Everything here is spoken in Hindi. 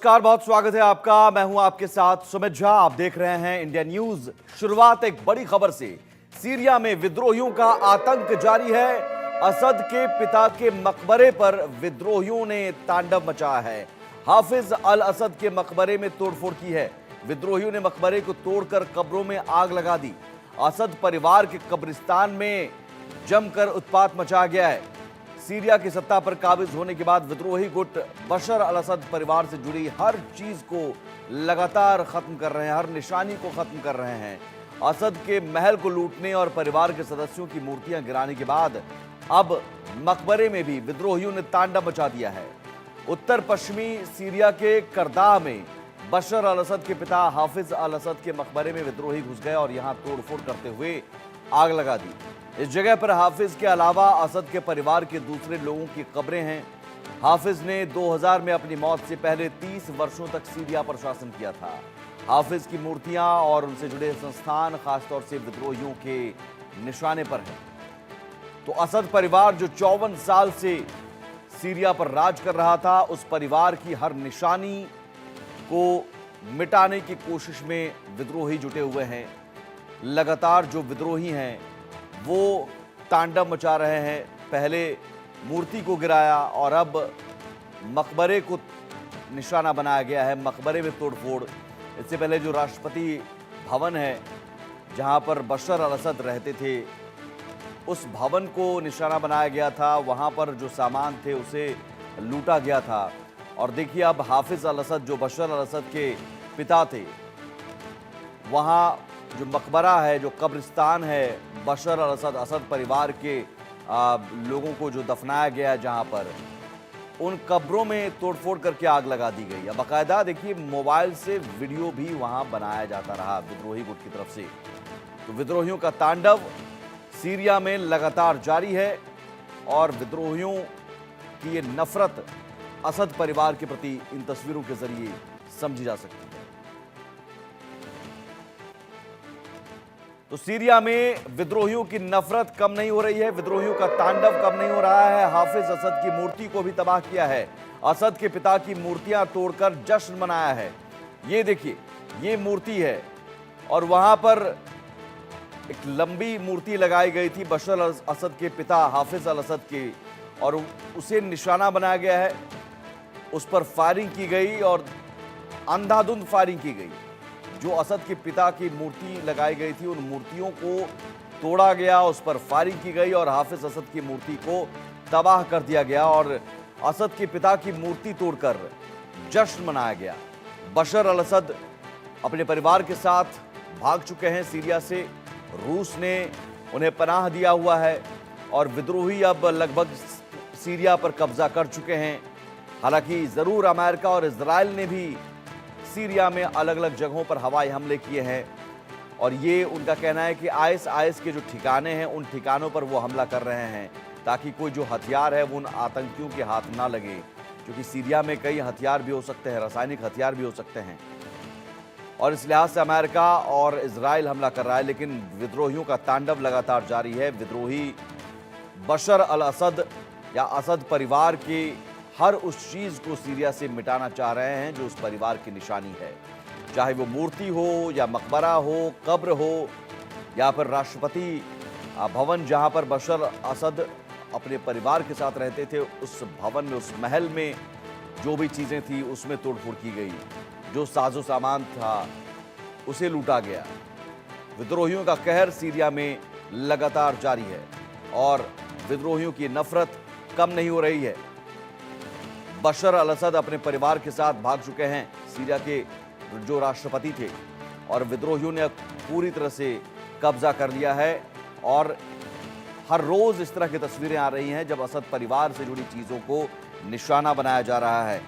नमस्कार, बहुत स्वागत है आपका। मैं हूं आपके साथ सुमित झा। आप देख रहे हैं इंडिया न्यूज। शुरुआत एक बड़ी खबर से। सीरिया में विद्रोहियों का आतंक जारी है। असद के पिता के मकबरे पर विद्रोहियों ने तांडव मचाया है। हाफिज अल असद के मकबरे में तोड़फोड़ की है। विद्रोहियों ने मकबरे को तोड़कर कब्रों में आग लगा दी। असद परिवार के कब्रिस्तान में जमकर उत्पात मचा गया है। सीरिया की सत्ता पर काबिज होने के बाद विद्रोही गुट बशर अल असद परिवार से जुड़ी हर चीज को लगातार खत्म कर रहे हैं, हर निशानी को खत्म कर रहे हैं। असद के महल को लूटने और परिवार के सदस्यों की मूर्तियां गिराने के बाद अब मकबरे में भी विद्रोहियों ने तांडव मचा दिया है। उत्तर पश्चिमी सीरिया के करदाह में बशर अल असद के पिता हाफिज अल असद के मकबरे में विद्रोही घुस गए और यहां तोड़फोड़ करते हुए आग लगा दी। इस जगह पर हाफिज के अलावा असद के परिवार के दूसरे लोगों की कब्रें हैं। हाफिज ने 2000 में अपनी मौत से पहले 30 वर्षों तक सीरिया पर शासन किया था। हाफिज की मूर्तियां और उनसे जुड़े संस्थान खासतौर से विद्रोहियों के निशाने पर हैं। तो असद परिवार जो 54 साल से सीरिया पर राज कर रहा था, उस परिवार की हर निशानी को मिटाने की कोशिश में विद्रोही जुटे हुए हैं। लगातार जो विद्रोही हैं वो तांडव मचा रहे हैं। पहले मूर्ति को गिराया और अब मकबरे को निशाना बनाया गया है। मकबरे में तोड़फोड़। इससे पहले जो राष्ट्रपति भवन है जहां पर बशर अल असद रहते थे, उस भवन को निशाना बनाया गया था। वहां पर जो सामान थे उसे लूटा गया था। और देखिए अब हाफिज अल असद जो बशर अल असद के पिता थे, वहां जो मकबरा है, जो कब्रिस्तान है बशर अल असद असद परिवार के लोगों को जो दफनाया गया है, जहां पर उन कब्रों में तोड़फोड़ करके आग लगा दी गई। अब बाकायदा देखिए मोबाइल से वीडियो भी वहां बनाया जाता रहा विद्रोही गुट की तरफ से। तो विद्रोहियों का तांडव सीरिया में लगातार जारी है और विद्रोहियों की ये नफरत असद परिवार के प्रति इन तस्वीरों के जरिए समझी जा सकती है। तो सीरिया में विद्रोहियों की नफरत कम नहीं हो रही है, विद्रोहियों का तांडव कम नहीं हो रहा है। हाफिज असद की मूर्ति को भी तबाह किया है। असद के पिता की मूर्तियां तोड़कर जश्न मनाया है। ये देखिए, ये मूर्ति है और वहां पर एक लंबी मूर्ति लगाई गई थी बशर अल असद के पिता हाफिज अल असद की, और उसे निशाना बनाया गया है। उस पर फायरिंग की गई और अंधाधुंध फायरिंग की गई। जो असद के पिता की मूर्ति लगाई गई थी, उन मूर्तियों को तोड़ा गया, उस पर फायरिंग की गई और हाफिज असद की मूर्ति को तबाह कर दिया गया और असद के पिता की मूर्ति तोड़कर जश्न मनाया गया। बशर अल असद अपने परिवार के साथ भाग चुके हैं सीरिया से। रूस ने उन्हें पनाह दिया हुआ है और विद्रोही अब लगभग सीरिया पर कब्जा कर चुके हैं। हालांकि जरूर अमेरिका और इजराइल ने भी सीरिया में अलग अलग जगहों पर हवाई हमले किए हैं और ये उनका कहना है कि आईएस के जो ठिकाने हैं, उन ठिकानों पर वो हमला कर रहे हैं ताकि कोई जो हथियार है वो उन आतंकियों के हाथ ना लगे, क्योंकि सीरिया में कई हथियार भी हो सकते हैं, रासायनिक हथियार भी हो सकते हैं। और इस लिहाज से अमेरिका और इजराइल हमला कर रहा है, लेकिन विद्रोहियों का तांडव लगातार जारी है। विद्रोही बशर अल असद या असद परिवार के हर उस चीज को सीरिया से मिटाना चाह रहे हैं जो उस परिवार की निशानी है, चाहे वो मूर्ति हो या मकबरा हो, कब्र हो या फिर राष्ट्रपति भवन जहां पर बशर असद अपने परिवार के साथ रहते थे, उस भवन में, उस महल में जो भी चीजें थी उसमें तोड़फोड़ की गई। जो साजो सामान था उसे लूटा गया। विद्रोहियों का कहर सीरिया में लगातार जारी है और विद्रोहियों की नफरत कम नहीं हो रही है। बशर अल असद अपने परिवार के साथ भाग चुके हैं सीरिया के जो राष्ट्रपति थे और विद्रोहियों ने पूरी तरह से कब्जा कर लिया है। और हर रोज इस तरह की तस्वीरें आ रही हैं जब असद परिवार से जुड़ी चीजों को निशाना बनाया जा रहा है।